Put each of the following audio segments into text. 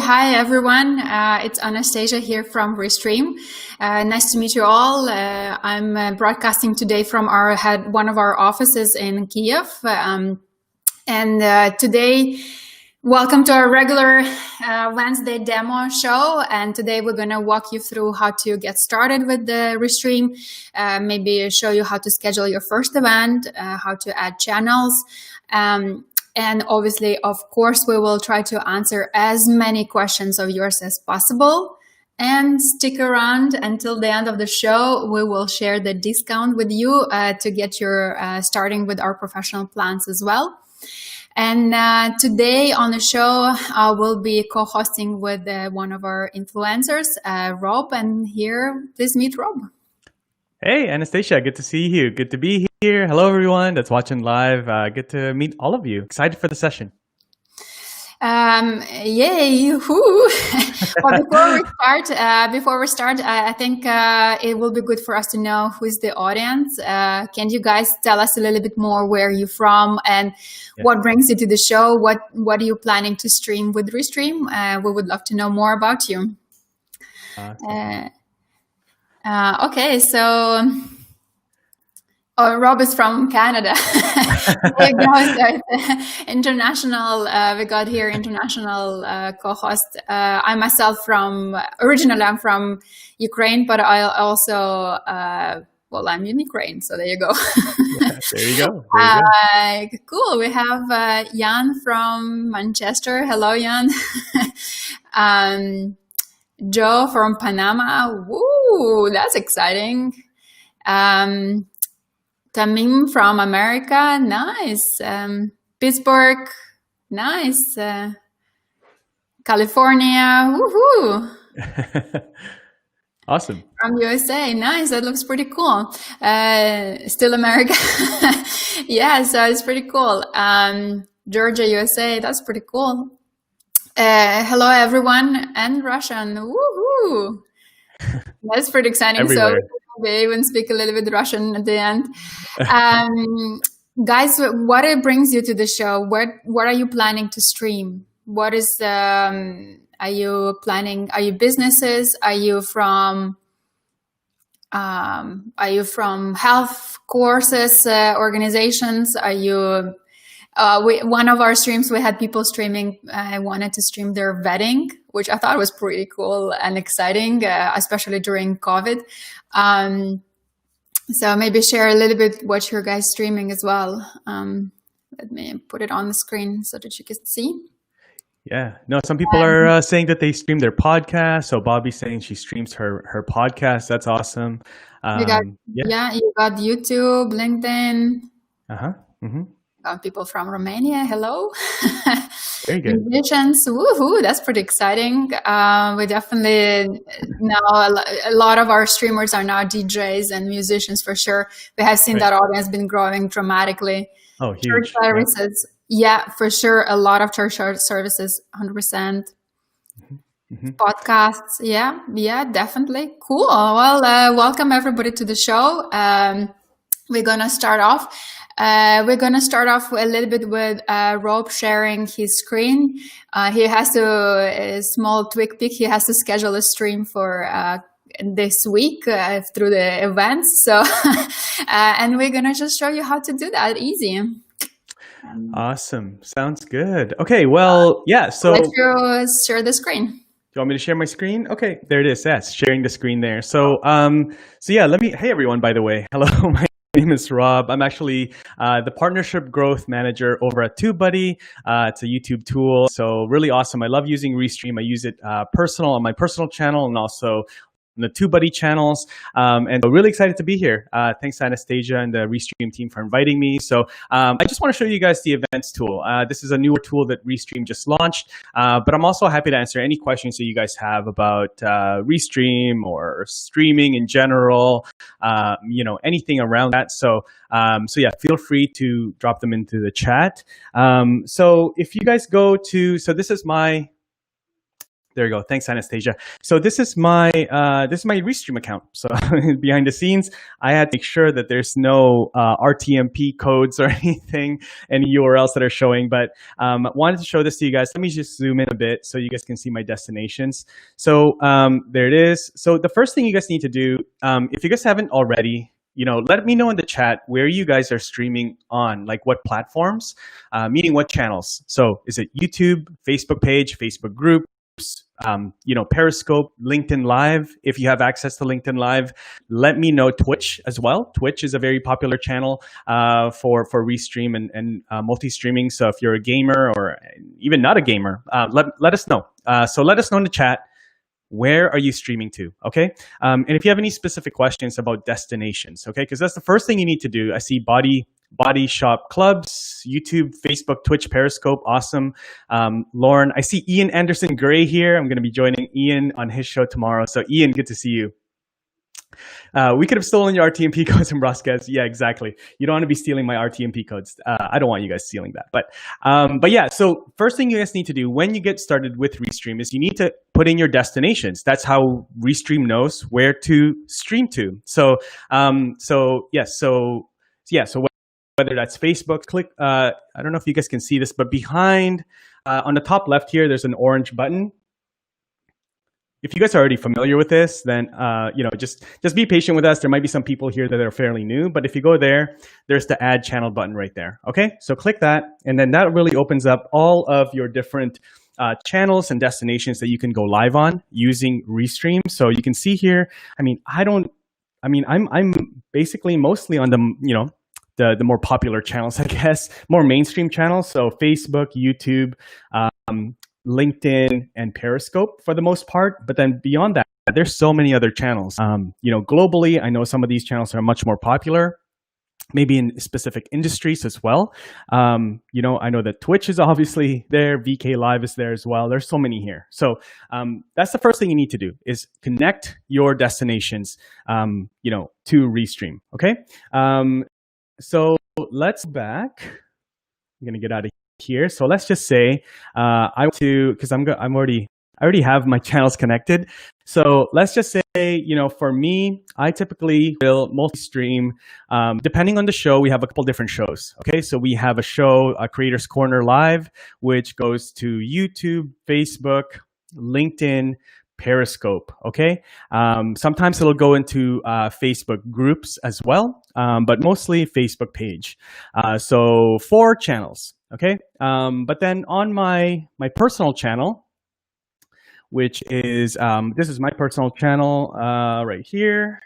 hi everyone. It's Anastasia here from Restream. Nice to meet you all. I'm broadcasting today from one of our offices in Kiev. Today, welcome to our regular Wednesday demo show. And today we're going to walk you through how to get started with the Restream, maybe show you how to schedule your first event, how to add channels. And obviously, of course, we will try to answer as many questions of yours as possible. And stick around until the end of the show. We will share the discount with you to get your starting with our professional plans as well. And today on the show, I will be co-hosting with one of our influencers, Rob. And here, please meet Rob. Hey, Anastasia, good to see you. Good to be here. Hello, everyone that's watching live. Good to meet all of you. Excited for the session. Yay! Whoo. Well, before we start, I think it will be good for us to know who is the audience. Can you guys tell us a little bit more where you're from and what brings you to the show? What are you planning to stream with Restream? We would love to know more about you. Okay, so Rob is from Canada. International. We got here international co-host. I myself originally I'm from Ukraine, but I also I'm in Ukraine. So there you go. There you go. Cool. We have Jan from Manchester. Hello, Jan. Joe from Panama. Woo, that's exciting. Tamim from America. Nice. Pittsburgh. Nice. California. Woohoo. Awesome. From USA. Nice. That looks pretty cool. Still America. Yeah, so it's pretty cool. Georgia, USA. That's pretty cool. Hello, everyone, and Russian. Woohoo! That's pretty exciting. Everywhere. So we even speak a little bit Russian at the end. Guys, what brings you to the show? What are you planning to stream? What is are you planning? Are you businesses? Are you from health courses, organizations? Are you one of our streams, we had people streaming, wanted to stream their wedding, which I thought was pretty cool and exciting, especially during COVID. So maybe share a little bit what your guys streaming as well. Let me put it on the screen so that you can see. Yeah, no, some people are saying that they stream their podcast. So Bobby's saying she streams her podcast. That's awesome. You got YouTube, LinkedIn. Mm-hmm. People from Romania, hello. Very good. Musicians, woohoo, that's pretty exciting. We definitely now a lot of our streamers are now DJs and musicians for sure. We have seen that audience been growing dramatically. Oh, huge. Church services, yeah, for sure. A lot of church services, 100%. Mm-hmm. Podcasts, yeah, definitely. Cool. Well, welcome everybody to the show. We're gonna start off. We're going to start off a little bit with Rob sharing his screen. He has a small twig peek. He has to schedule a stream for this week through the events. So, and we're going to just show you how to do that easy. Awesome. Sounds good. Okay. Well, yeah. So let you share the screen. Do you want me to share my screen? Okay, there it is. Yes, sharing the screen there. So, yeah, hey everyone, by the way. Hello, my name is Rob. I'm actually the Partnership Growth Manager over at TubeBuddy. It's a YouTube tool. So really awesome. I love using Restream. I use it on my personal channel and also the TubeBuddy channels. And so really excited to be here. Thanks to Anastasia and the Restream team for inviting me. So I just want to show you guys the events tool. This is a newer tool that Restream just launched, but I'm also happy to answer any questions that you guys have about Restream or streaming in general, anything around that. So yeah, feel free to drop them into the chat. So if you guys go to, so this is my There you go. Thanks, Anastasia. So this is my Restream account. So behind the scenes, I had to make sure that there's no RTMP codes or anything, any URLs that are showing. But wanted to show this to you guys. Let me just zoom in a bit so you guys can see my destinations. So there it is. So the first thing you guys need to do, if you guys haven't already, let me know in the chat where you guys are streaming on, like what platforms, meaning what channels. So is it YouTube, Facebook page, Facebook group? Periscope, LinkedIn Live. If you have access to LinkedIn Live, let me know. Twitch as well. Twitch is a very popular channel for Restream and multi-streaming. So if you're a gamer or even not a gamer, let us know. So let us know in the chat. Where are you streaming to? Okay. And if you have any specific questions about destinations, okay, because that's the first thing you need to do. I see Body Shop Clubs, YouTube, Facebook, Twitch, Periscope. Awesome. Lauren, I see Ian Anderson Gray here. I'm going to be joining Ian on his show tomorrow. So Ian, good to see you. We could have stolen your RTMP codes from Rosquez. Yeah, exactly. You don't want to be stealing my RTMP codes. I don't want you guys stealing that. But yeah, so first thing you guys need to do when you get started with Restream is you need to put in your destinations. That's how Restream knows where to stream to. So whether that's Facebook, click, I don't know if you guys can see this, but behind, on the top left here, there's an orange button. If you guys are already familiar with this, then just be patient with us. There might be some people here that are fairly new, but if you go there, there's the add channel button right there. Okay, so click that, and then that really opens up all of your different channels and destinations that you can go live on using Restream. So you can see here. I'm basically mostly on the more popular channels, I guess, more mainstream channels. So Facebook, YouTube, LinkedIn, and Periscope for the most part. But then beyond that, there's so many other channels. Globally, I know some of these channels are much more popular, maybe in specific industries as well. I know that Twitch is obviously there. VK Live is there as well. There's so many here. So that's the first thing you need to do is connect your destinations, to Restream. Okay. So let's back. I'm gonna get out of here. So let's just say I want to, because I already have my channels connected. So let's just say, for me, I typically will multi-stream. Depending on the show, we have a couple different shows. Okay, so we have a show, a Creators Corner Live, which goes to YouTube, Facebook, LinkedIn, Periscope. Okay, sometimes it'll go into Facebook groups as well, but mostly Facebook page. So 4 channels. Okay, but then on my personal channel, which is this is my personal channel right here.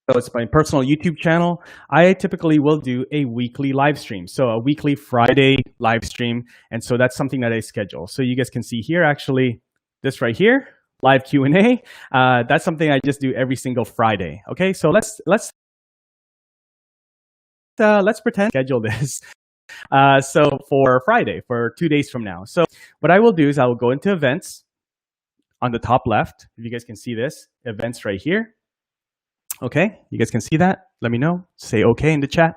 So it's my personal YouTube channel. I typically will do a weekly live stream. So a weekly Friday live stream, and so that's something that I schedule. So you guys can see here actually. This right here, live Q&A. That's something I just do every single Friday. Okay, so let's pretend schedule this. So for Friday, for 2 days from now. So what I will do is I will go into events on the top left. If you guys can see this, events right here. Okay, you guys can see that. Let me know. Say okay in the chat.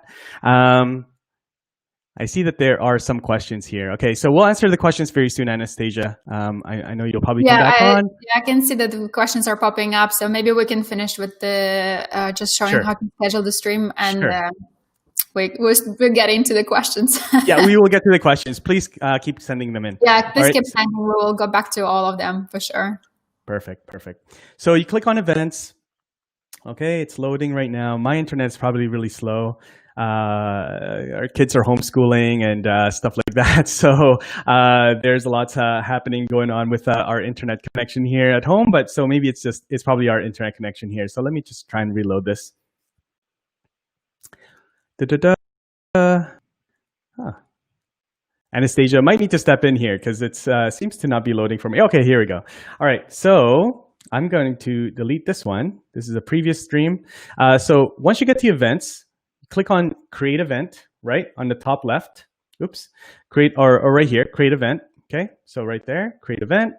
I see that there are some questions here. Okay, so we'll answer the questions very soon, Anastasia. I know you'll probably come back on. Yeah, I can see that the questions are popping up. So maybe we can finish with the just showing how to schedule the stream, and we'll get into the questions. Yeah, we will get to the questions. Please keep sending them in. Yeah, please keep sending. We will go back to all of them for sure. Perfect. So you click on events. Okay, it's loading right now. My internet is probably really slow. Our kids are homeschooling and stuff like that. So there's a lot happening going on with our internet connection here at home. But so maybe it's probably our internet connection here. So let me just try and reload this. Anastasia might need to step in here because it seems to not be loading for me. Okay, here we go. All right, so I'm going to delete this one. This is a previous stream. So once you get to events, click on create event, right on the top left. Oops, create or right here, create event. Okay, so right there, create event.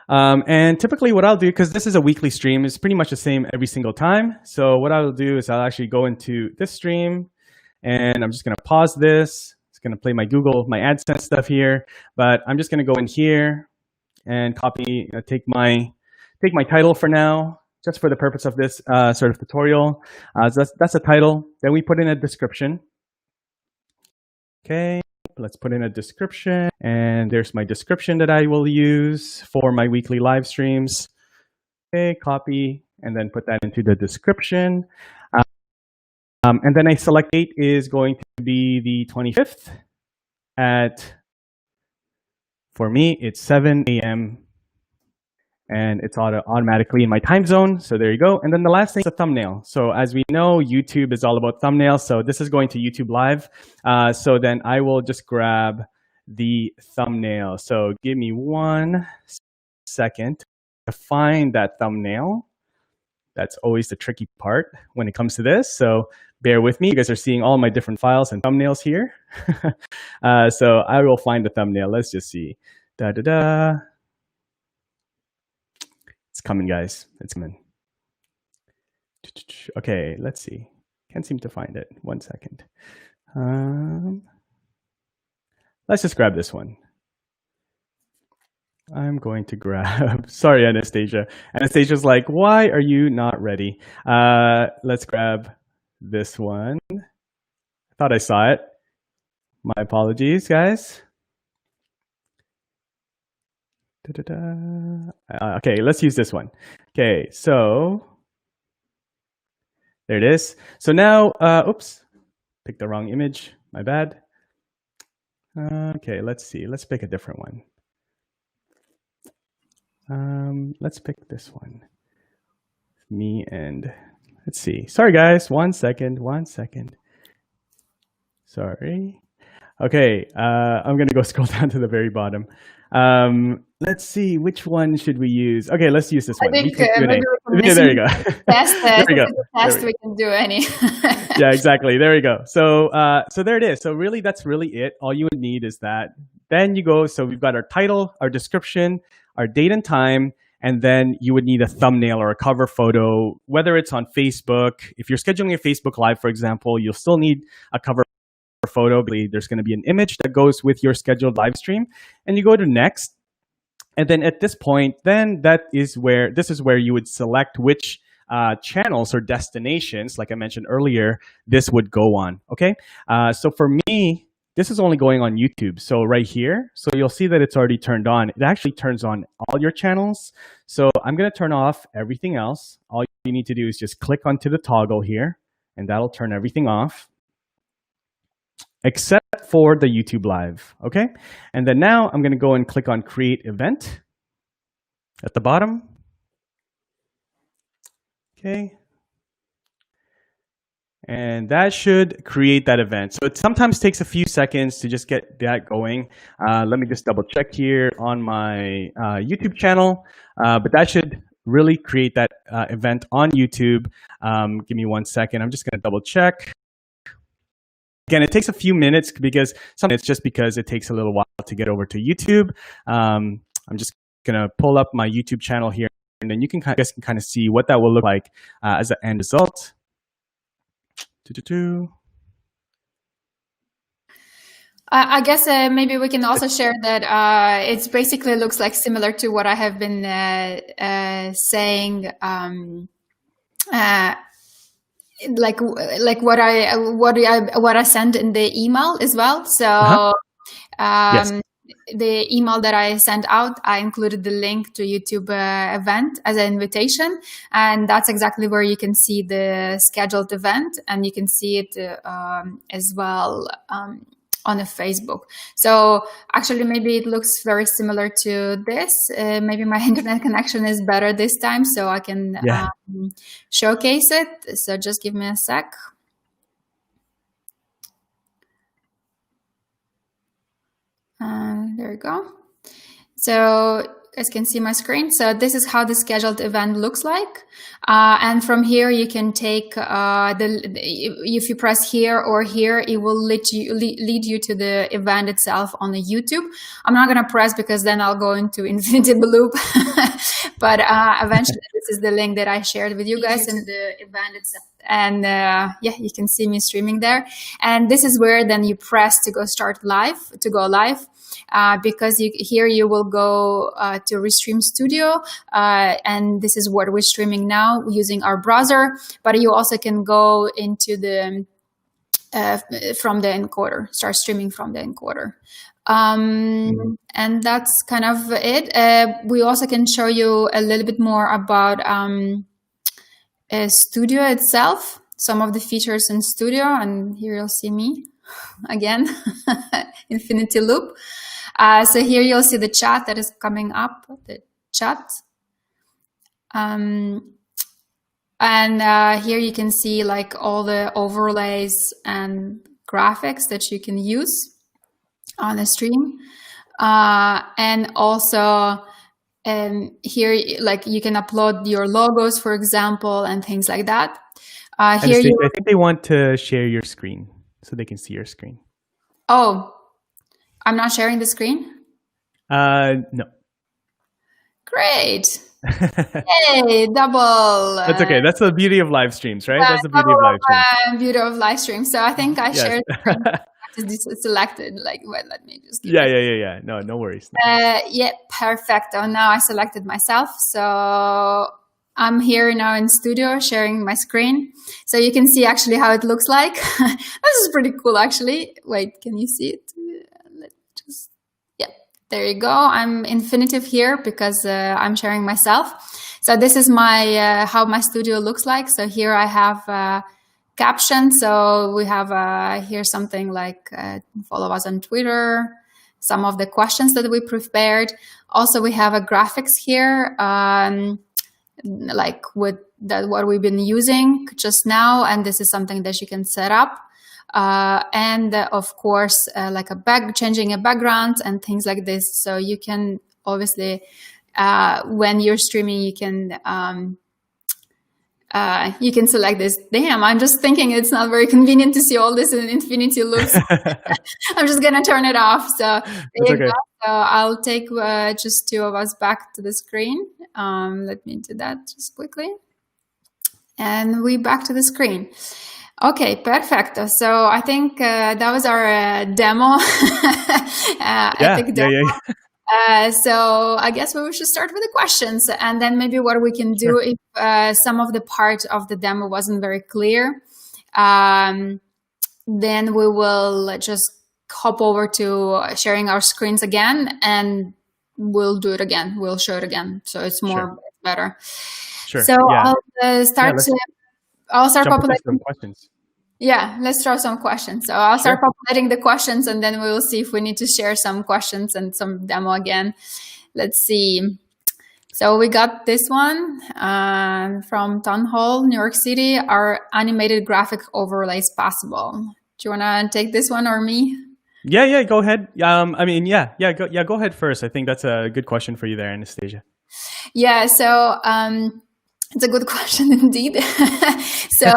And typically what I'll do, because this is a weekly stream, is pretty much the same every single time. So what I'll do is I'll actually go into this stream and I'm just going to pause this. It's going to play my AdSense stuff here, but I'm just going to go in here and copy, take my title for now, just for the purpose of this sort of tutorial. So that's a title. Then we put in a description. Okay, let's put in a description, and there's my description that I will use for my weekly live streams. Okay, copy, and then put that into the description. And then I select date is going to be the 25th at, for me, it's 7 a.m. and it's automatically in my time zone. So there you go. And then the last thing is a thumbnail. So as we know, YouTube is all about thumbnails. So this is going to YouTube Live. So then I will just grab the thumbnail. So give me 1 second to find that thumbnail. That's always the tricky part when it comes to this. So bear with me. You guys are seeing all my different files and thumbnails here. So I will find the thumbnail. Let's just see. Da-da-da. It's coming, guys. It's coming. Okay, let's see. Can't seem to find it. 1 second. Let's just grab this one. I'm going to grab, sorry, Anastasia. Anastasia's like, why are you not ready? Let's grab this one. I thought I saw it. My apologies, guys. Okay, let's use this one. Okay, so there it is. So now, oops, picked the wrong image. My bad. Okay, let's see. Let's pick a different one. Let's pick this one. Me and let's see. Sorry, guys. 1 second. 1 second. Sorry. Okay, I'm gonna go scroll down to the very bottom. Let's see, which one should we use? Okay, let's use this one. I think maybe we can there you go. test there we go. Test we can do any. Yeah, exactly. There we go. So so there it is. So really, that's really it. All you would need is that. Then you go. So we've got our title, our description, our date and time, and then you would need a thumbnail or a cover photo, whether it's on Facebook. If you're scheduling a Facebook Live, for example, you'll still need a cover photo. There's going to be an image that goes with your scheduled live stream, and you go to next. And then at this point, then this is where you would select which channels or destinations, like I mentioned earlier, this would go on. Okay. So for me, this is only going on YouTube. So right here, so you'll see that it's already turned on. It actually turns on all your channels. So I'm going to turn off everything else. All you need to do is just click onto the toggle here, and that'll turn everything off, except for the YouTube Live, okay? And then now I'm gonna go and click on Create Event at the bottom. Okay. And that should create that event. So it sometimes takes a few seconds to just get that going. Let me just double check here on my YouTube channel, but that should really create that event on YouTube. Give me 1 second. I'm just gonna double check. Again, it takes a few minutes because it's just because it takes a little while to get over to YouTube. I'm just gonna pull up my YouTube channel here, and then you guys can kind of see what that will look like as an end result. I guess maybe we can also share that it basically looks like similar to what I have been saying. Like what I sent in the email as well. So Yes. the email that I sent out, I included the link to YouTube event as an invitation, and that's exactly where you can see the scheduled event, and you can see it as well on a Facebook. So actually, maybe it looks very similar to this. Maybe my internet connection is better this time, so I can showcase it. So just give me a sec. There we go. So you guys can see my screen. So this is how the scheduled event looks like. And from here, you can take if you press here or here, it will lead you to the event itself on the YouTube. I'm not going to press because then I'll go into infinity loop. But eventually, this is the link that I shared with you guys in the event itself. And yeah, you can see me streaming there. And this is where then you press to go live, because here you will go to Restream Studio, and this is what we're streaming now using our browser. But you also can go into the from the encoder, start streaming from the encoder. And that's kind of it. We also can show you a little bit more about Studio itself, some of the features in Studio, and here you'll see me again, infinity loop. So here you'll see the chat that is coming up, the chat. And here you can see like all the overlays and graphics that you can use on the stream. And also here, like you can upload your logos, for example, and things like that. Here I think they want to share your screen so they can see your screen. Oh, I'm not sharing the screen? No. Great. Hey, double. That's okay. That's the beauty of live streams, right? That's the beauty of live streams. Beauty of live stream. So I think I shared selected. Like, well, let me just. Yeah. No worries. Yeah, perfect. Oh, now I selected myself. So I'm here now in Studio sharing my screen. So you can see actually how it looks like. This is pretty cool, actually. Wait, can you see it? There you go. I'm infinitive here because I'm sharing myself. So this is my how my studio looks like. So here I have Caption. So we have here something like follow us on Twitter, some of the questions that we prepared. Also, we have a graphics here, like with that what we've been using just now. And this is something that you can set up. And of course, like changing a background and things like this. So you can obviously, when you're streaming, you can select this. Damn, I'm just thinking it's not very convenient to see all this in infinity loops. I'm just gonna turn it off. So there you go. So I'll take just two of us back to the screen. Let me do that just quickly. And we back to the screen. Okay, perfect. So I think that was our demo. Epic demo. So I guess we should start with the questions, and then maybe what we can do if some of the part of the demo wasn't very clear, then we will just hop over to sharing our screens again, and we'll do it again. We'll show it again, so it's more better. Sure. So I'll start. I'll start populating some questions. Yeah, let's throw some questions. So I'll start populating the questions, and then we will see if we need to share some questions and some demo again. Let's see. So we got this one from Town Hall, New York City. Are animated graphic overlays possible? Do you want to take this one or me? Yeah, go ahead. Go ahead first. I think that's a good question for you there, Anastasia. Yeah, so it's a good question indeed. So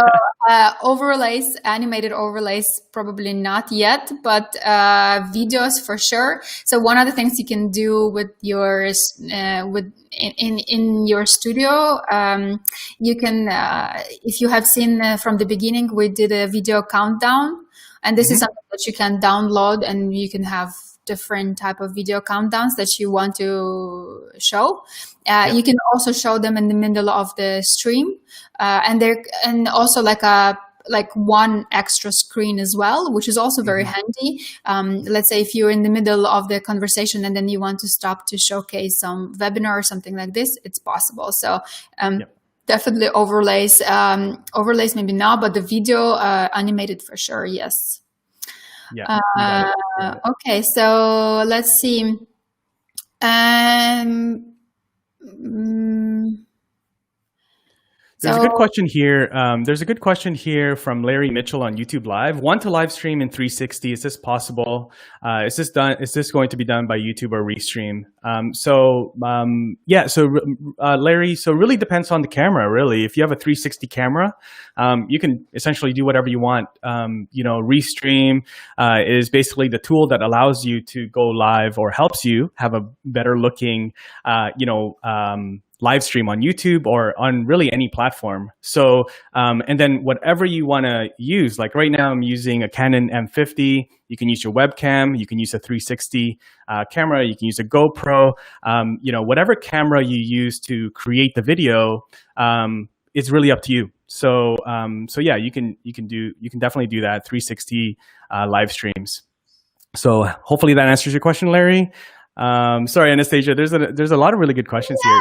overlays, animated overlays, probably not yet, but videos for sure. So one of the things you can do with yours, in your studio, you can, if you have seen from the beginning, we did a video countdown, and this is something that you can download, and you can have different type of video countdowns that you want to show. You can also show them in the middle of the stream, and also like one extra screen as well, which is also very handy. Let's say if you're in the middle of the conversation and then you want to stop to showcase some webinar or something like this, it's possible. So definitely overlays, maybe not, but the video animated for sure, yes. Yeah. Okay, so let's see. There's a good question here. There's a good question here from Larry Mitchell on YouTube Live. Want to live stream in 360? Is this possible? Is this going to be done by YouTube or Restream? Larry, so it really depends on the camera, really. If you have a 360 camera, you can essentially do whatever you want. Restream is basically the tool that allows you to go live or helps you have a better looking, live stream on YouTube or on really any platform. So, and then whatever you want to use, like right now I'm using a Canon M50. You can use your webcam, you can use a 360 camera, you can use a GoPro, whatever camera you use to create the video, it's really up to you. So, yeah, you can definitely do that 360 live streams. So hopefully that answers your question, Larry. Sorry, Anastasia. There's a lot of really good questions here.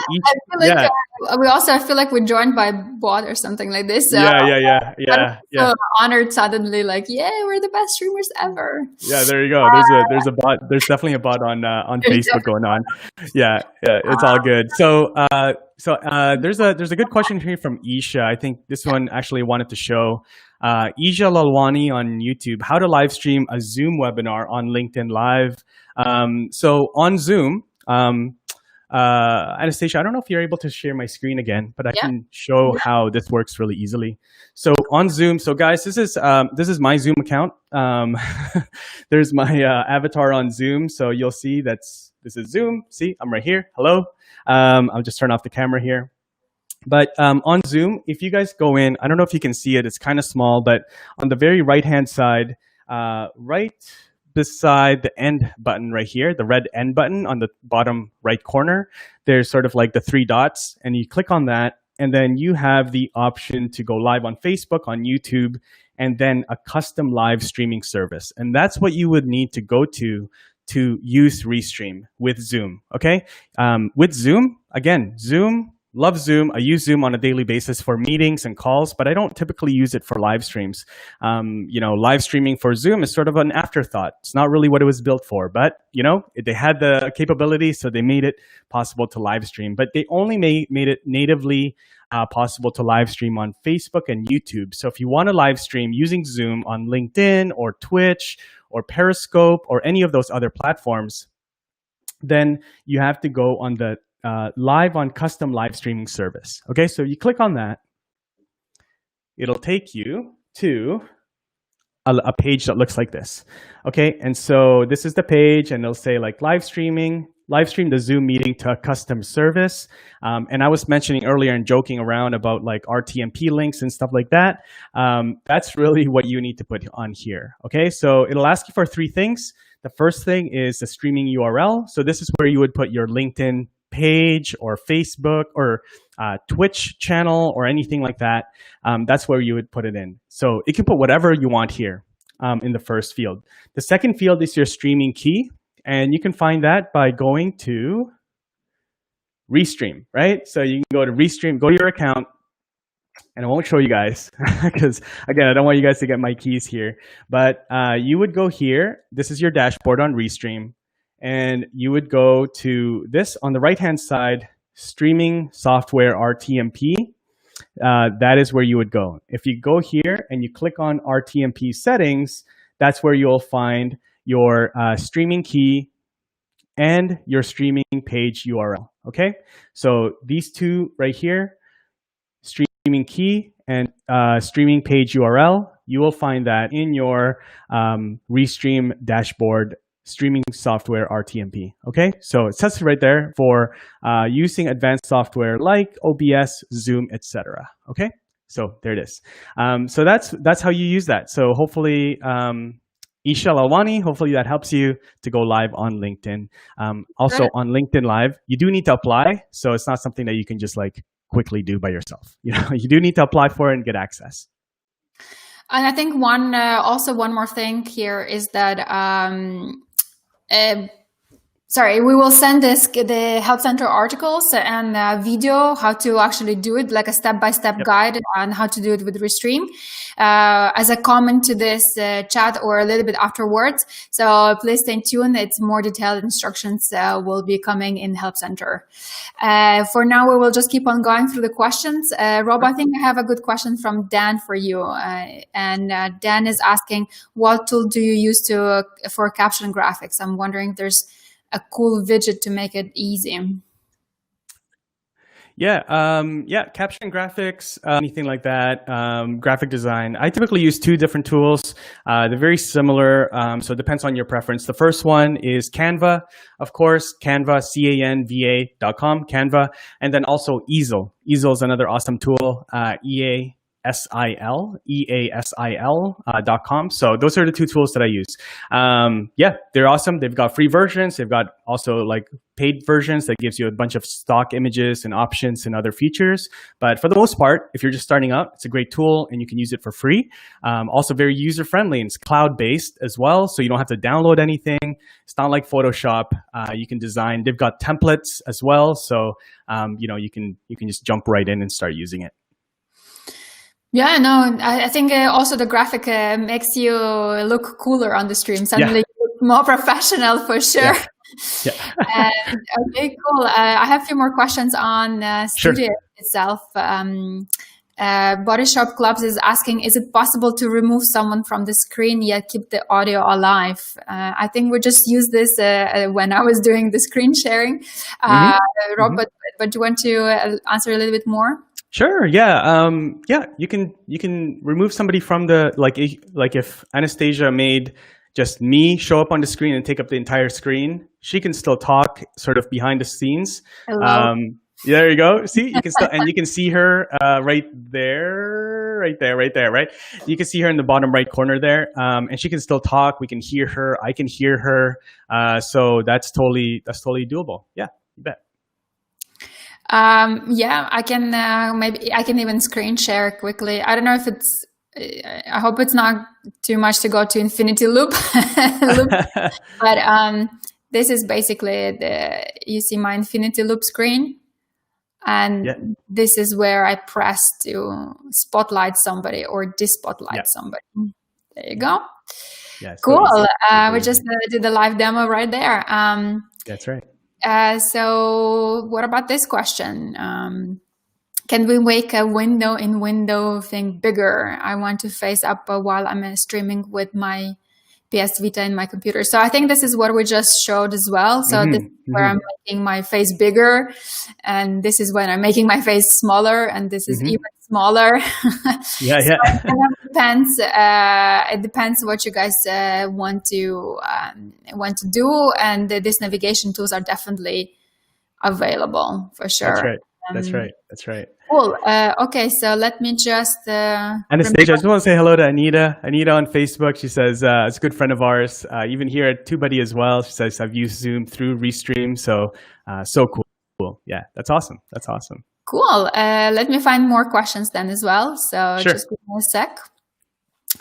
I feel like we're joined by a bot or something like this. Yeah. So honored suddenly, like, yeah, we're the best streamers ever. Yeah, there you go. There's a bot. There's definitely a bot on Facebook going on. Yeah, it's all good. So there's a good question here from Isha. I think this one actually wanted to show. Isha Lalwani on YouTube, how to live stream a Zoom webinar on LinkedIn Live. So on Zoom, Anastasia, I don't know if you're able to share my screen again, but I can show how this works really easily. So on Zoom, so guys, this is my Zoom account. There's my avatar on Zoom. So you'll see this is Zoom. See, I'm right here. Hello. I'll just turn off the camera here. But on Zoom, if you guys go in, I don't know if you can see it. It's kind of small, but on the very right-hand side, right beside the end button right here, the red end button on the bottom right corner, there's sort of like the three dots, and you click on that, and then you have the option to go live on Facebook, on YouTube, and then a custom live streaming service. And that's what you would need to go to use Restream with Zoom, okay? With Zoom, again, love Zoom. I use Zoom on a daily basis for meetings and calls, but I don't typically use it for live streams. Live streaming for Zoom is sort of an afterthought. It's not really what it was built for, but they had the capability, so they made it possible to live stream. But they only made it natively possible to live stream on Facebook and YouTube. So if you want to live stream using Zoom on LinkedIn or Twitch or Periscope or any of those other platforms, then you have to go on the live on custom live streaming service. Okay, so you click on that. It'll take you to a page that looks like this. Okay, and so this is the page, and it'll say like live stream the Zoom meeting to a custom service. And I was mentioning earlier and joking around about like RTMP links and stuff like that. That's really what you need to put on here. Okay, so it'll ask you for three things. The first thing is the streaming URL. So this is where you would put your LinkedIn page or Facebook or Twitch channel or anything like that. That's where you would put it in. So it can put whatever you want here in the first field. The second field is your streaming key. And you can find that by going to Restream, right? So you can go to Restream, go to your account, and I won't show you guys because, again, I don't want you guys to get my keys here. But you would go here. This is your dashboard on Restream. And you would go to this on the right-hand side, streaming software RTMP. That is where you would go. If you go here and you click on RTMP settings, that's where you'll find your streaming key and your streaming page URL. Okay, so these two right here, streaming key and streaming page URL, you will find that in your Restream dashboard streaming software RTMP. Okay, so it says right there for using advanced software like OBS, Zoom, etc. Okay, so there it is. So that's how you use that. So hopefully, Isha Lalwani, hopefully that helps you to go live on LinkedIn. Also on LinkedIn Live, you do need to apply. So it's not something that you can just like quickly do by yourself. You do need to apply for it and get access. And I think one more thing here is that we will send the Help Center articles and video how to actually do it, like a step-by-step guide on how to do it with Restream as a comment to this chat or a little bit afterwards. So please stay tuned. It's more detailed instructions will be coming in Help Center. For now, we will just keep on going through the questions. Rob, I think I have a good question from Dan for you. And Dan is asking, what tool do you use for caption graphics? I'm wondering if there's a cool widget to make it easy. Yeah, caption graphics, anything like that, graphic design. I typically use two different tools. They're very similar, so it depends on your preference. The first one is Canva, of course, Canva, canva.com, Canva, and then also Easel. Easel is another awesome tool, EASIL.com. So those are the two tools that I use. Yeah, they're awesome. They've got free versions. They've got also like paid versions that gives you a bunch of stock images and options and other features. But for the most part, if you're just starting out, it's a great tool and you can use it for free. Also very user-friendly and it's cloud-based as well. So you don't have to download anything. It's not like Photoshop. You can design. They've got templates as well. So, you can just jump right in and start using it. Yeah, no, I think also the graphic makes you look cooler on the stream. Suddenly you look more professional for sure. Yeah. Okay, cool. I have a few more questions on Studio itself. Body Shop Clubs is asking, is it possible to remove someone from the screen yet keep the audio alive? I think we just used this when I was doing the screen sharing. Rob, but do you want to answer a little bit more? Sure. Yeah. You can remove somebody from the like if Anastasia made just me show up on the screen and take up the entire screen, she can still talk sort of behind the scenes. Hello. There you go. See, you can still and you can see her right there. Right. You can see her in the bottom right corner there, and she can still talk. We can hear her. I can hear her. So that's totally doable. Yeah, you bet. Yeah, I can maybe I can even screen share quickly. I don't know if it's. I hope it's not too much to go to infinity loop, but this is basically you see my infinity loop screen, and this is where I press to spotlight somebody or despotlight somebody. There you go. Yeah, cool. We just did the live demo right there. That's right. So what about this question? Can we make a window thing bigger? I want to face up while I'm streaming with my PS Vita in my computer. So I think this is what we just showed as well. So this is where I'm making my face bigger, and this is when I'm making my face smaller, and this is even smaller. Yeah. So it kind of depends. It depends what you guys want to do, and these navigation tools are definitely available for sure. That's right. Cool. Okay, so let me just... Anastasia, I just want to say hello to Anita. Anita on Facebook, she says, it's a good friend of ours. Even here at TubeBuddy as well. She says, I've used Zoom through Restream. So cool. Yeah, that's awesome. Cool. Let me find more questions then as well. So just give me a sec.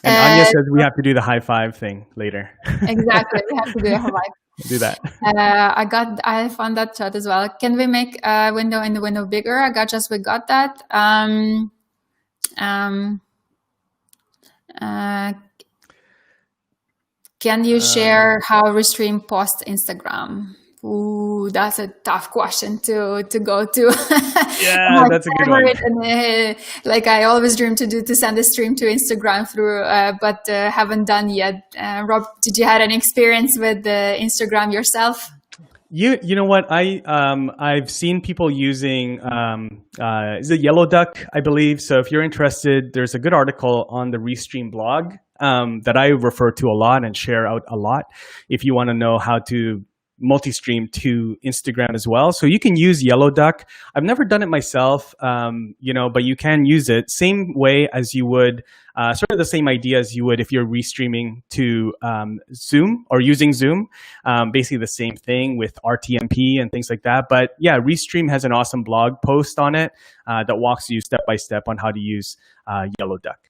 And Anya says we have to do the high five thing later. Exactly. We have to do a high five. Do that. I found that chat as well. Can we make a window in the window bigger? We got that. Can you share how Restream posts Instagram? Ooh, that's a tough question to go to. Yeah, that's a good one. And, like I always dream to send a stream to Instagram through, but haven't done yet. Rob, did you have any experience with Instagram yourself? You know what? I've seen people using is it Yellow Duck, I believe. So if you're interested, there's a good article on the Restream blog that I refer to a lot and share out a lot. If you want to know how to multi-stream to Instagram as well. So you can use Yellow Duck. I've never done it myself, but you can use it same way as you would, sort of the same idea as you would if you're restreaming to Zoom or using Zoom. Basically the same thing with RTMP and things like that. But yeah, Restream has an awesome blog post on it that walks you step by step on how to use Yellow Duck.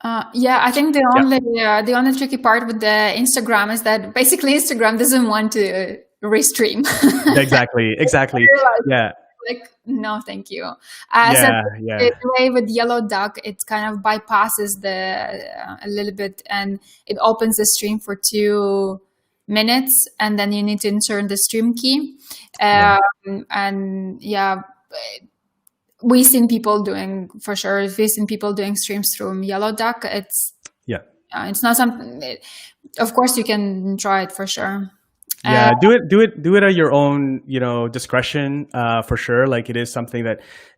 I think the only tricky part with the Instagram is that basically Instagram doesn't want to restream. Exactly. Yeah. Like, no, thank you. The way with Yellow Duck, it kind of bypasses a little bit, and it opens the stream for 2 minutes, and then you need to insert the stream key. We've seen people doing streams through Yellow Duck. It's not something. Of course, you can try it for sure. Yeah, do it at your own, discretion, for sure. Like it is something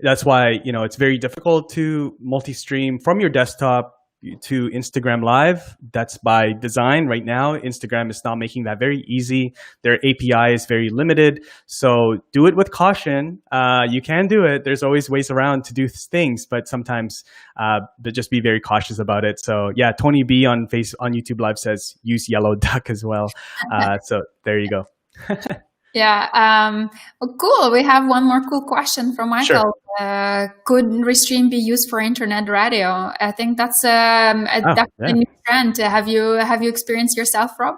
that's why, it's very difficult to multi-stream from your desktop to Instagram Live. That's by design right now. Instagram is not making that very easy. Their API is very limited. So do it with caution. You can do it. There's always ways around to do things, but sometimes but just be very cautious about it. So yeah, Tony B on YouTube Live says use yellow duck as well. So there you go. Yeah. Cool. We have one more cool question from Michael. Sure. Could Restream be used for internet radio? I think that's definitely a new trend. Have you experienced yourself, Rob?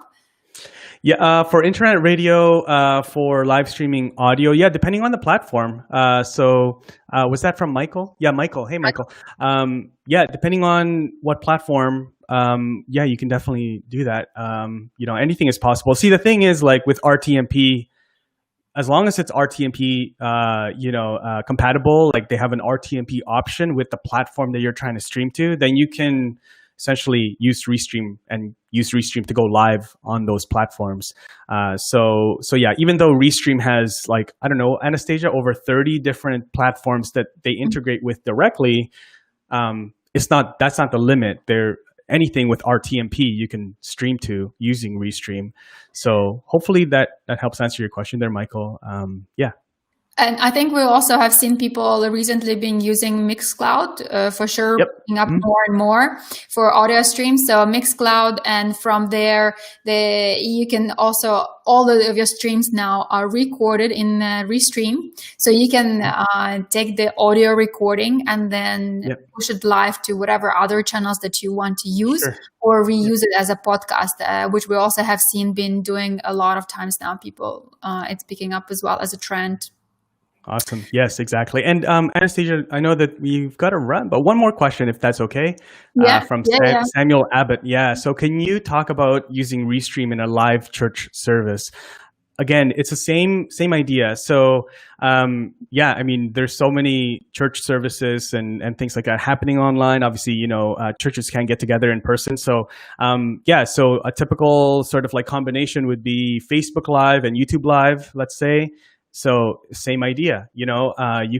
Yeah, for internet radio, for live streaming audio, yeah, depending on the platform. So was that from Michael? Yeah, Michael. Hey, Michael. Yeah, depending on what platform, yeah, you can definitely do that. Anything is possible. See, the thing is, like with RTMP, as long as it's RTMP, compatible, like they have an RTMP option with the platform that you're trying to stream to, then you can essentially use Restream to go live on those platforms. So yeah, even though Restream has, like, I don't know, Anastasia, over 30 different platforms that they integrate with directly, that's not the limit. Anything with RTMP you can stream to using Restream. So hopefully that helps answer your question there, Michael. Yeah. And I think we also have seen people recently been using Mixcloud for sure, Yep. picking up more and more for audio streams. So Mixcloud, and from there, you can also, all of your streams now are recorded in Restream. So you can take the audio recording and then push it live to whatever other channels that you want to use, Sure. or reuse it as a podcast, which we also have seen been doing a lot of times now. People, it's picking up as well as a trend. Awesome. Yes, exactly. And Anastasia, I know that we've got to run, but one more question, if that's okay, from Samuel Abbott. Yeah. So can you talk about using Restream in a live church service? Again, it's the same idea. So yeah, I mean, there's so many church services and things like that happening online. Obviously, churches can't get together in person. So yeah, so a typical sort of like combination would be Facebook Live and YouTube Live, let's say. So same idea, you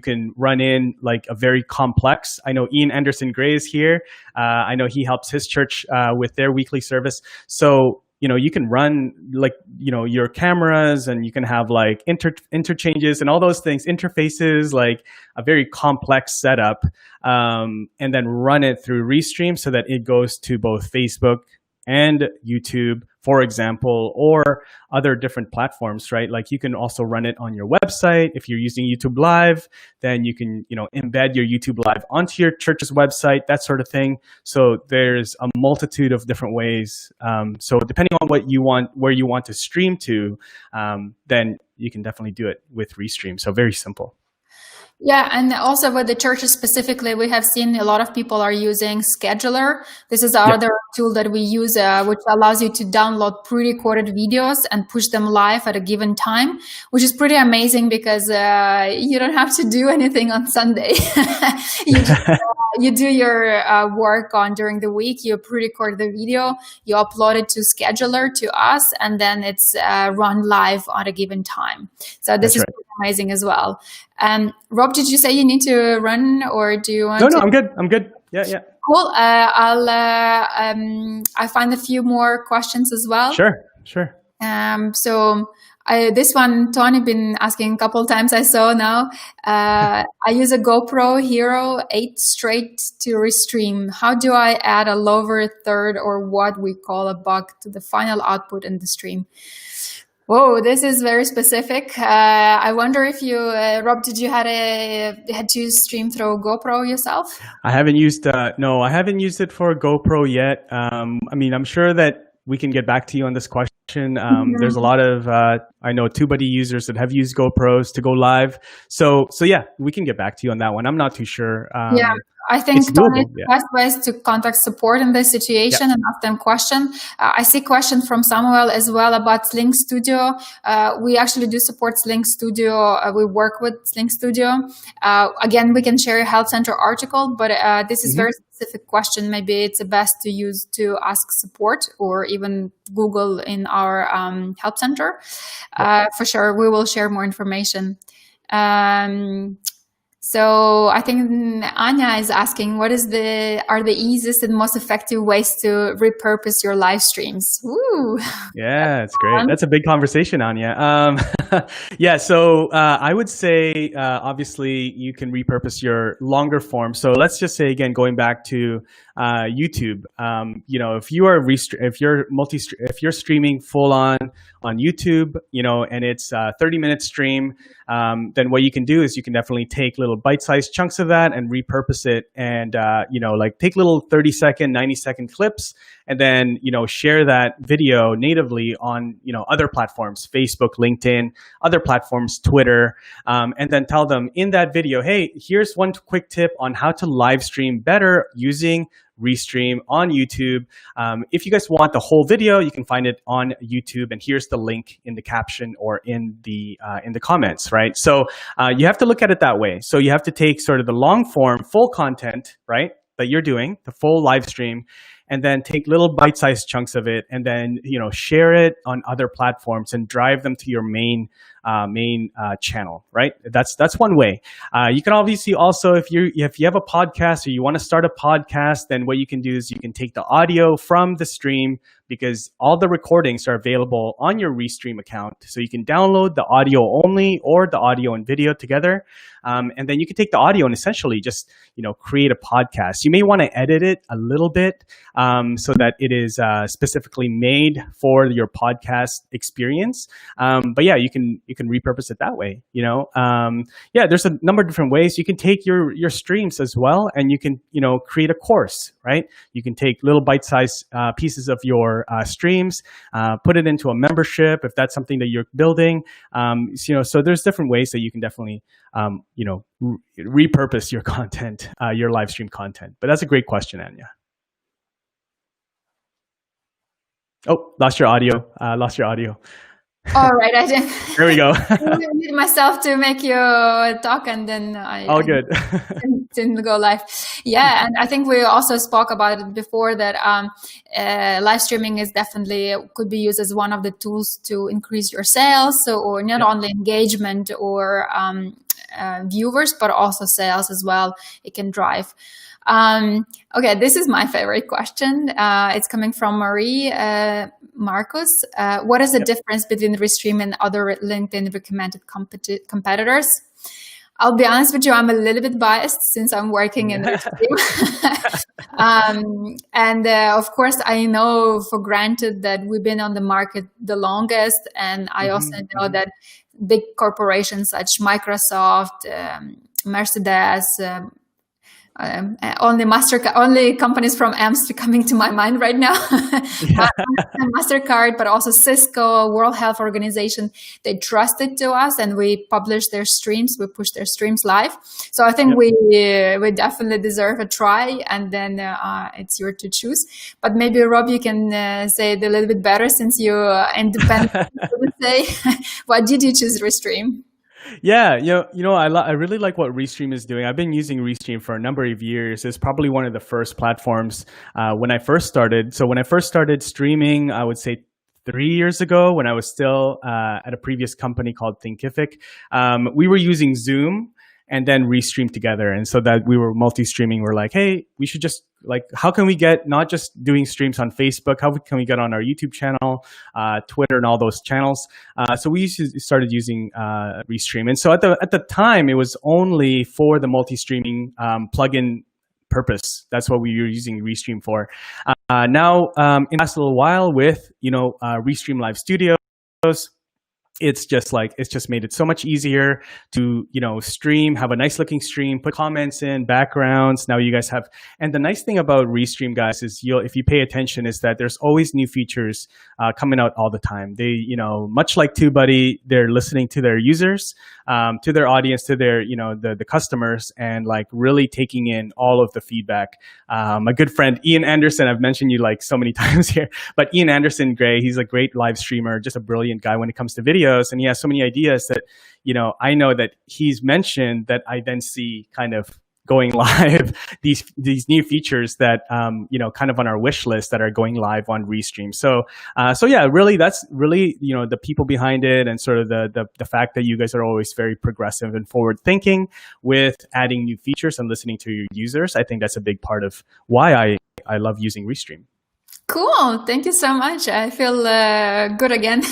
can run in like a very complex. I know Ian Anderson Gray is here. I know he helps his church with their weekly service. So, you can run like, your cameras, and you can have like interchanges and all those things, interfaces, like a very complex setup, and then run it through Restream so that it goes to both Facebook and YouTube, for example, or other different platforms, right? Like you can also run it on your website. If you're using YouTube Live, then you can, embed your YouTube Live onto your church's website, that sort of thing. So there's a multitude of different ways. So depending on what you want, where you want to stream to, then you can definitely do it with Restream. So very simple. Yeah, and also with the churches specifically, we have seen a lot of people are using Scheduler. This is our other tool that we use, which allows you to download pre-recorded videos and push them live at a given time, which is pretty amazing because you don't have to do anything on Sunday. You do your work during the week, you pre-record the video, you upload it to Scheduler to us, and then it's run live at a given time. So this is pretty amazing as well. Rob, did you say you need to run, or do you want to? No, I'm good. Yeah. Cool. I find a few more questions as well. Sure. So this one, Tony been asking a couple of times, I saw now. I use a GoPro Hero 8 straight to Restream. How do I add a lower third, or what we call a buck, to the final output in the stream? Whoa, this is very specific. I wonder if you, Rob, did you had to stream through GoPro yourself? I haven't used it for GoPro yet. I mean, I'm sure that we can get back to you on this question. There's a lot of, I know TubeBuddy users that have used GoPros to go live. So yeah, we can get back to you on that one. I'm not too sure. Yeah. I think the best way is to contact support in this situation and ask them question. I see question from Samuel as well about Sling Studio. We actually do support Sling Studio. We work with Sling Studio. Again, we can share a Health Center article, but this is very specific question, maybe it's the best to use to ask support or even Google in our help center. For sure, we will share more information. So I think Anya is asking, what are the easiest and most effective ways to repurpose your live streams? Woo! Yeah, it's great. That's a big conversation, Anya. Yeah, so I would say obviously you can repurpose your longer form. So let's just say again, going back to YouTube. If you're streaming full on YouTube, and it's a 30-minute stream, then what you can do is you can definitely take little bite-sized chunks of that and repurpose it, and take little 30-second, 90-second clips, and then share that video natively on other platforms, Facebook, LinkedIn, other platforms, Twitter, and then tell them in that video, hey, here's one quick tip on how to live stream better using Restream on YouTube. If you guys want the whole video, you can find it on YouTube, and here's the link in the caption or in the comments, right? So you have to look at it that way. So you have to take sort of the long form, full content, right, that you're doing, the full live stream, and then take little bite-sized chunks of it, and then share it on other platforms and drive them to your main channel, right? That's one way. You can obviously also, if you have a podcast or you want to start a podcast, then what you can do is you can take the audio from the stream, because all the recordings are available on your Restream account. So you can download the audio only or the audio and video together. And then you can take the audio and essentially just, create a podcast. You may want to edit it a little bit so that it is specifically made for your podcast experience. But yeah, you can repurpose it that way. There's a number of different ways. You can take your streams as well, and you can create a course, right? You can take little bite-sized pieces of your streams, put it into a membership if that's something that you're building. So there's different ways that you can definitely repurpose your content, your live stream content. But that's a great question, Anya. Oh, lost your audio. All right, I didn't. There we go. I muted myself to make you talk, and then all good. didn't go live. Yeah, and I think we also spoke about it before that live streaming is definitely could be used as one of the tools to increase your sales, or not only engagement or viewers, but also sales as well. It can drive. Okay, this is my favorite question. It's coming from Marie Marcus. What is the difference between Restream and other LinkedIn recommended competitors? I'll be honest with you, I'm a little bit biased since I'm working in Restream. And of course, I know for granted that we've been on the market the longest. And I also know that big corporations such Microsoft, Mercedes, only companies from Amsterdam coming to my mind right now. MasterCard, but also Cisco, World Health Organization, they trusted to us, and we publish their streams. We push their streams live. So I think we definitely deserve a try, and then it's yours to choose. But maybe Rob, you can say it a little bit better since you're independent. Say, why did you choose Restream? Yeah, I really like what Restream is doing. I've been using Restream for a number of years. It's probably one of the first platforms when I first started. So when I first started streaming, I would say 3 years ago, when I was still at a previous company called Thinkific, we were using Zoom and then Restream together. And so that we were multi-streaming. We're like, hey, we should just how can we get not just doing streams on Facebook? How can we get on our YouTube channel, Twitter, and all those channels? So we started using Restream. And so at the time, it was only for the multi-streaming plugin purpose. That's what we were using Restream for. Now, in the last little while with Restream Live Studios, it's just made it so much easier to, stream, have a nice looking stream, put comments in, backgrounds. Now you guys have, and the nice thing about Restream, guys, is if you pay attention, is that there's always new features coming out all the time. They, much like TubeBuddy, they're listening to their users, to their audience, to their, the customers, and really taking in all of the feedback. My good friend, Ian Anderson, I've mentioned you so many times here, but Ian Anderson Gray, he's a great live streamer, just a brilliant guy when it comes to video. And he has so many ideas that, I know that he's mentioned that I then see kind of, going live, these new features that kind of on our wish list that are going live on Restream. So yeah, really, that's really the people behind it, and sort of the fact that you guys are always very progressive and forward thinking with adding new features and listening to your users. I think that's a big part of why I love using Restream. Cool. Thank you so much. I feel good again.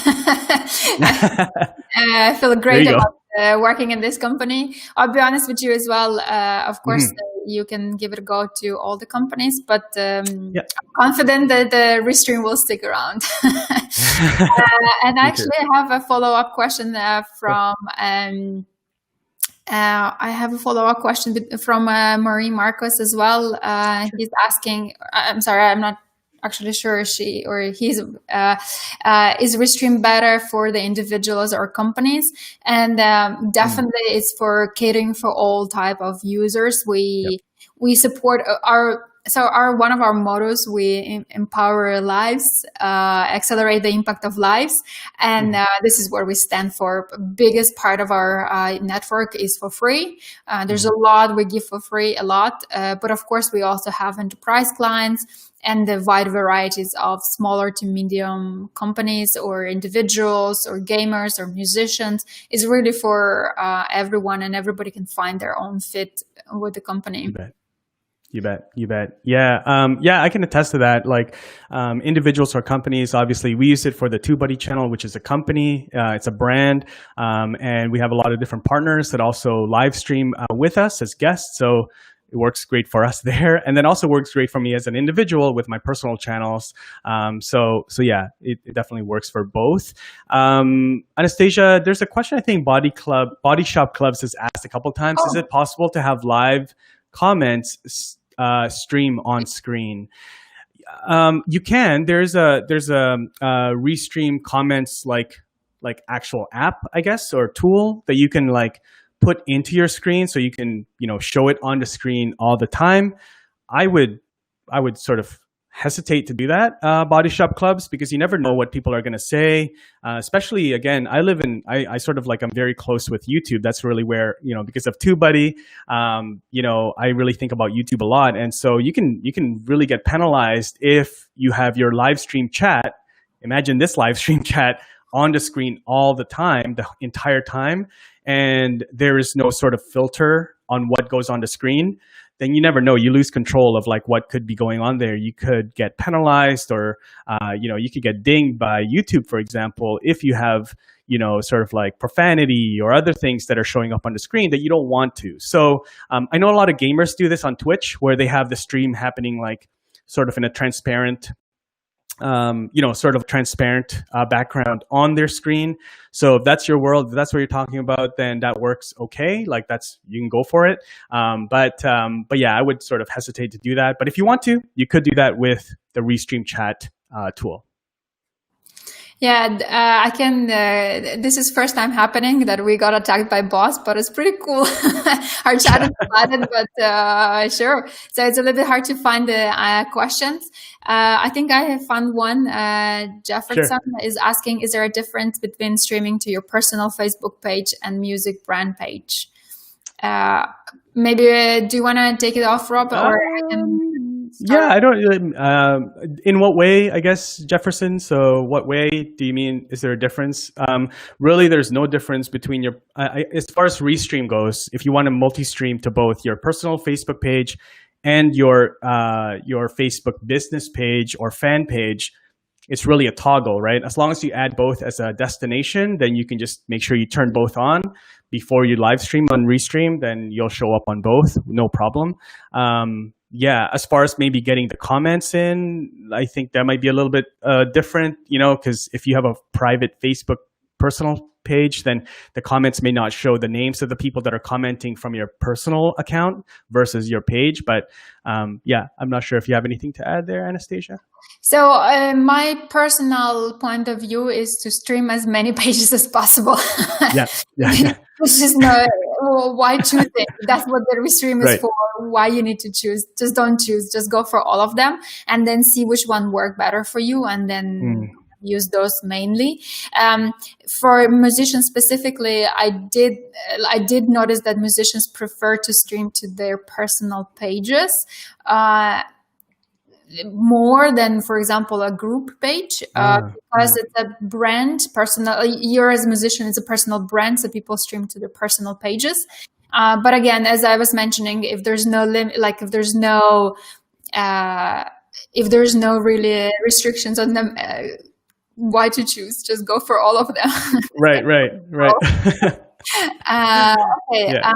I feel great about working in this company. I'll be honest with you as well. Of course, you can give it a go to all the companies, but I'm confident that the Restream will stick around. And actually, I have a follow-up question from... I have a follow-up question from Marie Marcos as well. He's asking, I'm sorry, I'm not actually sure she or he's is Restream better for the individuals or companies? And definitely it's for catering for all type of users. We support one of our mottos, we empower lives, accelerate the impact of lives. And this is what we stand for. Biggest part of our network is for free. There's a lot we give for free, a lot. But of course, we also have enterprise clients and the wide varieties of smaller to medium companies or individuals or gamers or musicians. Is really for everyone, and everybody can find their own fit with the company. You bet. Yeah. I can attest to that. Like, individuals or companies, obviously we use it for the TubeBuddy channel, which is a company, it's a brand. And we have a lot of different partners that also live stream with us as guests. So it works great for us there. And then also works great for me as an individual with my personal channels. So yeah, it definitely works for both. Anastasia, there's a question I think Body Shop Clubs has asked a couple of times. Is it possible to have live comments stream on screen? You can. There's a Restream comments like actual app, I guess, or tool that you can like put into your screen, so you can show it on the screen all the time. I would sort of hesitate to do that, Body Shop Clubs, because you never know what people are going to say. Especially, again, I sort of like, I'm very close with YouTube. That's really where, because of TubeBuddy, I really think about YouTube a lot. And so you can really get penalized if you have your live stream chat. Imagine this live stream chat on the screen all the time, the entire time, and there is no sort of filter on what goes on the screen. Then you never know. You lose control of like what could be going on there. You could get penalized, or you could get dinged by YouTube, for example, if you have sort of like profanity or other things that are showing up on the screen that you don't want to. So I know a lot of gamers do this on Twitch, where they have the stream happening like sort of in a transparent background on their screen. So if that's your world, if that's what you're talking about, then that works okay. Like you can go for it. But yeah, I would sort of hesitate to do that. But if you want to, you could do that with the Restream chat tool. Yeah, I can. This is first time happening that we got attacked by bots, but it's pretty cool. Our chat is divided, but sure. So it's a little bit hard to find the questions. I think I have found one. Jefferson is asking, is there a difference between streaming to your personal Facebook page and music brand page? Maybe do you want to take it off, Rob, or I can... Yeah, I don't. In what way, I guess, Jefferson? So, what way do you mean? Is there a difference? Really, there's no difference between your. As far as Restream goes, if you want to multi-stream to both your personal Facebook page and your Facebook business page or fan page, it's really a toggle, right? As long as you add both as a destination, then you can just make sure you turn both on before you live stream on Restream. Then you'll show up on both, no problem. Yeah, as far as maybe getting the comments in, I think that might be a little bit different, because if you have a private Facebook personal page, then the comments may not show the names of the people that are commenting from your personal account versus your page. But yeah, I'm not sure if you have anything to add there, Anastasia. So my personal point of view is to stream as many pages as possible. Yeah. It's just why choose it? That's what the Restream is for. Why you need to choose? Just don't choose. Just go for all of them, and then see which one work better for you, and then use those mainly. For musicians specifically, I did notice that musicians prefer to stream to their personal pages more than, for example, a group page, because it's a brand. You're as a musician, it's a personal brand, so people stream to their personal pages. But again, as I was mentioning, if there's no limit, like if there's no really restrictions on them, why to choose? Just go for all of them. Right. Okay. Yeah.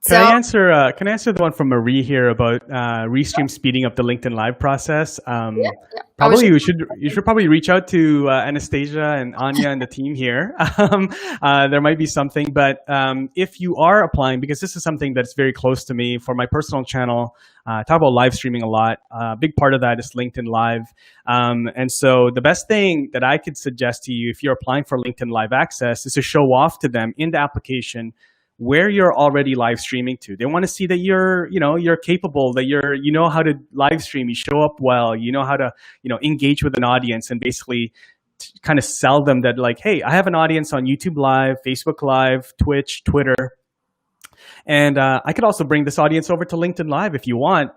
Can I answer the one from Marie here about Restream speeding up the LinkedIn Live process? Probably you should probably reach out to Anastasia and Anya and the team here. There might be something, but if you are applying, because this is something that's very close to me for my personal channel, I talk about live streaming a lot. A big part of that is LinkedIn Live. And so the best thing that I could suggest to you if you're applying for LinkedIn Live access is to show off to them in the application where you're already live streaming to. They want to see that you're capable, that you know how to live stream, you show up well, you know how to, engage with an audience, and basically kind of sell them that, like, hey, I have an audience on YouTube Live, Facebook Live, Twitch, Twitter. And I could also bring this audience over to LinkedIn Live if you want.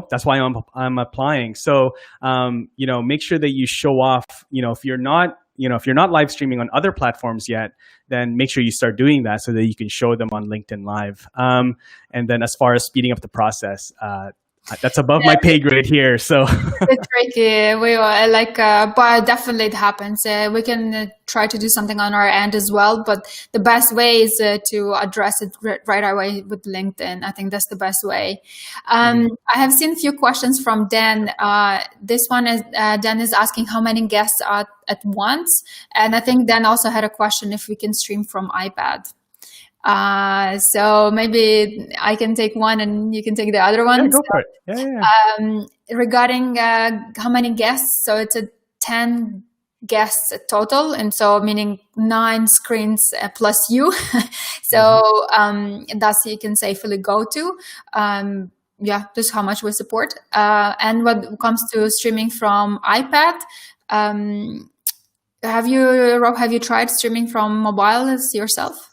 That's why I'm applying. So, make sure that you show off, if you're not live streaming on other platforms yet, then make sure you start doing that so that you can show them on LinkedIn Live. And then as far as speeding up the process, that's above my pay grade here. So it's tricky. But definitely it happens. We can try to do something on our end as well. But the best way is to address it right away with LinkedIn. I think that's the best way. I have seen a few questions from Dan. This one is Dan is asking how many guests are at once, and I think Dan also had a question if we can stream from iPad. So maybe I can take one and you can take the other one. Yeah, go for it. Yeah. Regarding how many guests, so it's 10 guests total, and so meaning 9 screens plus you. So that's you can safely go to. Just how much we support. And when it comes to streaming from iPad, Rob, have you tried streaming from mobile yourself?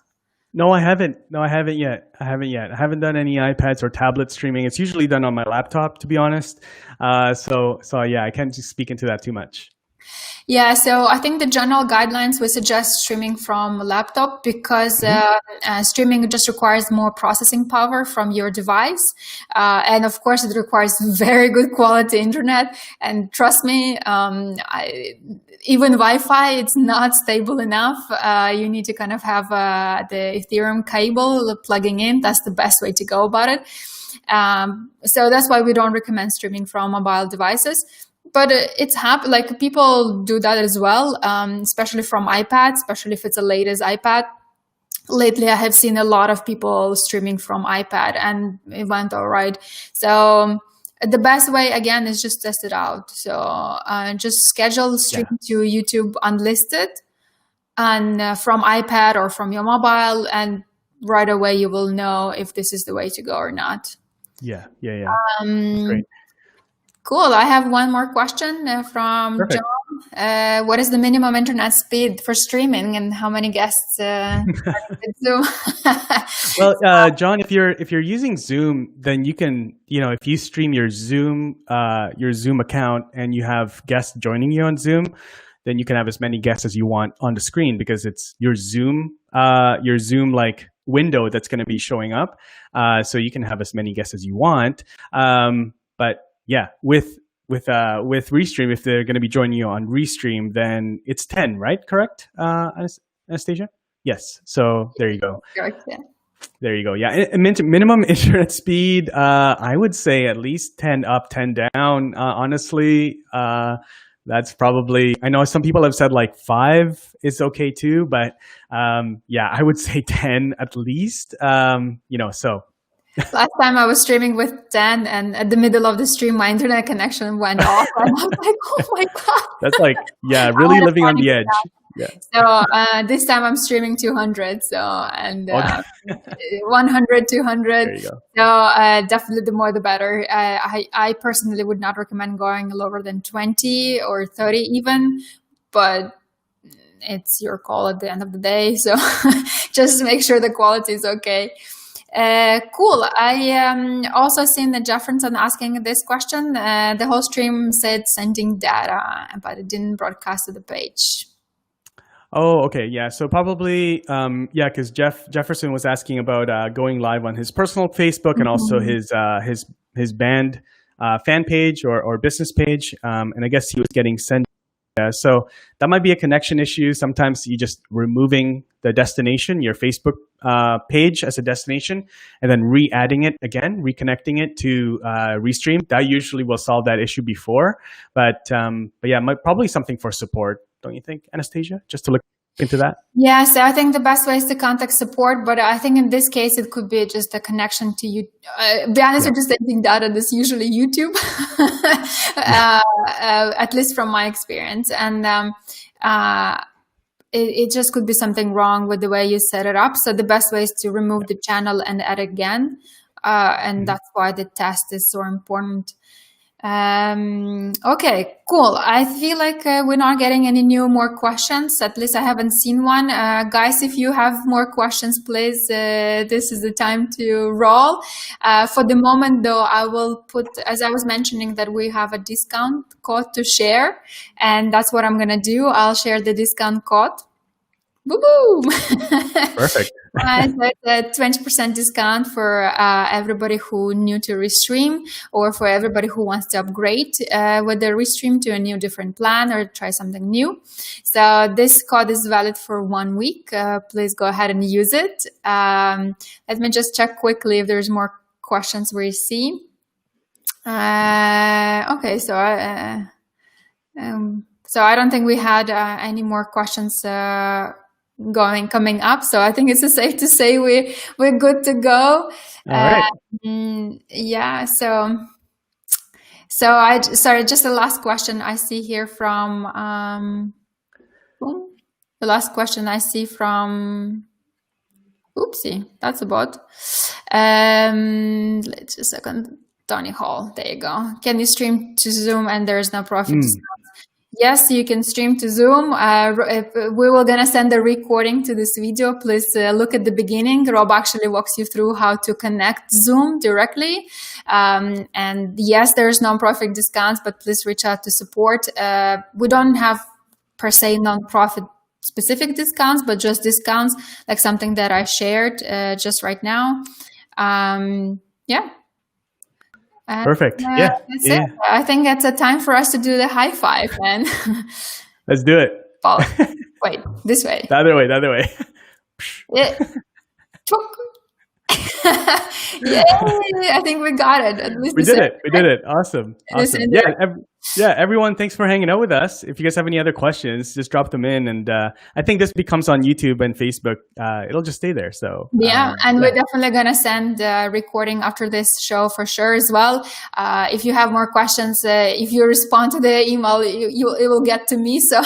No, I haven't. I haven't yet. I haven't done any iPads or tablet streaming. It's usually done on my laptop, to be honest. So yeah, I can't just speak into that too much. Yeah, so I think the general guidelines would suggest streaming from a laptop because streaming just requires more processing power from your device. And of course, it requires very good quality internet. And trust me, even Wi-Fi, it's not stable enough. You need to kind of have the Ethereum cable plugging in. That's the best way to go about it. So that's why we don't recommend streaming from mobile devices. But it's like people do that as well, especially from iPad, especially if it's the latest iPad. Lately, I have seen a lot of people streaming from iPad and it went all right. So the best way, again, is just test it out. So just schedule stream to YouTube unlisted and from iPad or from your mobile, and right away you will know if this is the way to go or not. Yeah. Great. Cool. I have one more question from Perfect. John. What is the minimum internet speed for streaming, and how many guests are in Zoom? Well, John, if you're using Zoom, then you can, if you stream your Zoom account and you have guests joining you on Zoom, then you can have as many guests as you want on the screen because it's your Zoom like window that's going to be showing up. So you can have as many guests as you want. But yeah, with Restream, if they're going to be joining you on Restream, then it's 10, right? Correct, Anastasia? Yes. So there you go. Correct, yeah. There you go. Yeah, minimum internet speed. I would say at least 10 up, 10 down. Honestly, that's probably. I know some people have said like 5 is okay too, but yeah, I would say 10 at least. So. Last time I was streaming with Dan, and at the middle of the stream, my internet connection went off. And I was like, oh my God. That's like, yeah, really living on the edge. Yeah. So this time I'm streaming 200. So, and Okay. 100, 200. There you go. So definitely the more the better. I personally would not recommend going lower than 20 or 30 even, but it's your call at the end of the day. So just make sure the quality is okay. Cool. I also seen that Jefferson asking this question. The whole stream said sending data, but it didn't broadcast to the page. Oh, okay. Yeah. So probably, yeah, because Jefferson was asking about going live on his personal Facebook and also his band fan page or business page. And I guess he was getting sent. So that might be a connection issue. Sometimes you just removing the destination, your Facebook page as a destination, and then re-adding it again, reconnecting it to Restream. That usually will solve that issue before. But yeah, probably something for support, don't you think, Anastasia? Just to look into that. Yeah, so I think the best way is to contact support, but I think in this case it could be just a connection to you. Be honest, with just sending data, that's usually YouTube, at least from my experience, and it just could be something wrong with the way you set it up. So the best way is to remove the channel and add again, and that's why the test is so important. Okay, cool. I feel like we're not getting any more questions. At least I haven't seen one. Guys, if you have more questions, please, this is the time to roll. For the moment though, I will put, as I was mentioning, that we have a discount code to share, and that's what I'm going to do. I'll share the discount code. Boom! Perfect. It's a 20% discount for everybody who new to Restream, or for everybody who wants to upgrade with the Restream to a new different plan or try something new. So this code is valid for 1 week. Please go ahead and use it. Let me just check quickly if there's more questions we see. Okay, so I don't think we had any more questions coming up, so I think it's safe to say we're good to go. All right. Yeah, so sorry, just the last question I see here from the last question I see from oopsie, that's a bot. Let's just a second. Tony Hall, there you go. Can you stream to Zoom and there's no profit? Yes, you can stream to Zoom. We were going to send a recording to this video. Please look at the beginning. Rob actually walks you through how to connect Zoom directly. And yes, there's non-profit discounts, but please reach out to support. We don't have per se non-profit specific discounts, but just discounts like something that I shared just right now. Yeah. Perfect. Yeah. That's it. I think it's a time for us to do the high five, man. Let's do it. Oh, wait, this way. The other way. Yeah. Yay! I think we got it. At least we did it. Awesome. Yeah, everyone, thanks for hanging out with us. If you guys have any other questions, just drop them in. And I think this becomes on YouTube and Facebook. It'll just stay there. So we're definitely going to send a recording after this show for sure as well. If you have more questions, if you respond to the email, it will get to me. So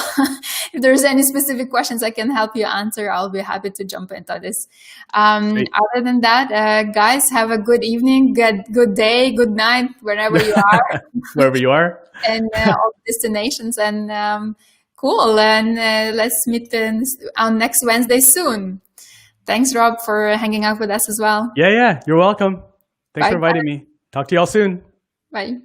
if there's any specific questions I can help you answer, I'll be happy to jump into this. Other than that, guys, have a good evening, good day, good night, wherever you are. Wherever you are. And all destinations, and cool. And let's meet on next Wednesday soon. Thanks, Rob, for hanging out with us as well. Yeah, you're welcome. Thanks for inviting me. Talk to y'all soon. Bye.